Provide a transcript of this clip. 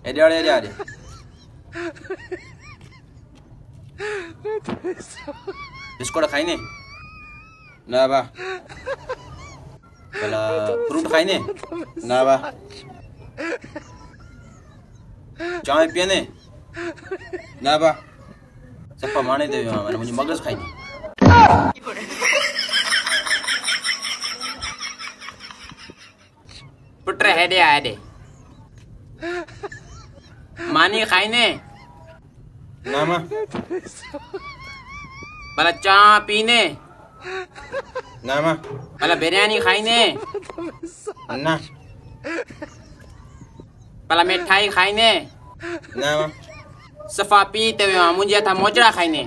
एडे biscuit खाइने ना बा पहला फ्रूट खाइने ना बा चाय पियने ना बा सब माने दे मैंने मुझे मगज खाइने पुत्र है दे मानी खाइने ना मा भला चा पीने ना मा भला बिरयानी खाइने ना भला मिठाई खाइने ना मा सफा पीते हुए मुझे था मोजरा खाइने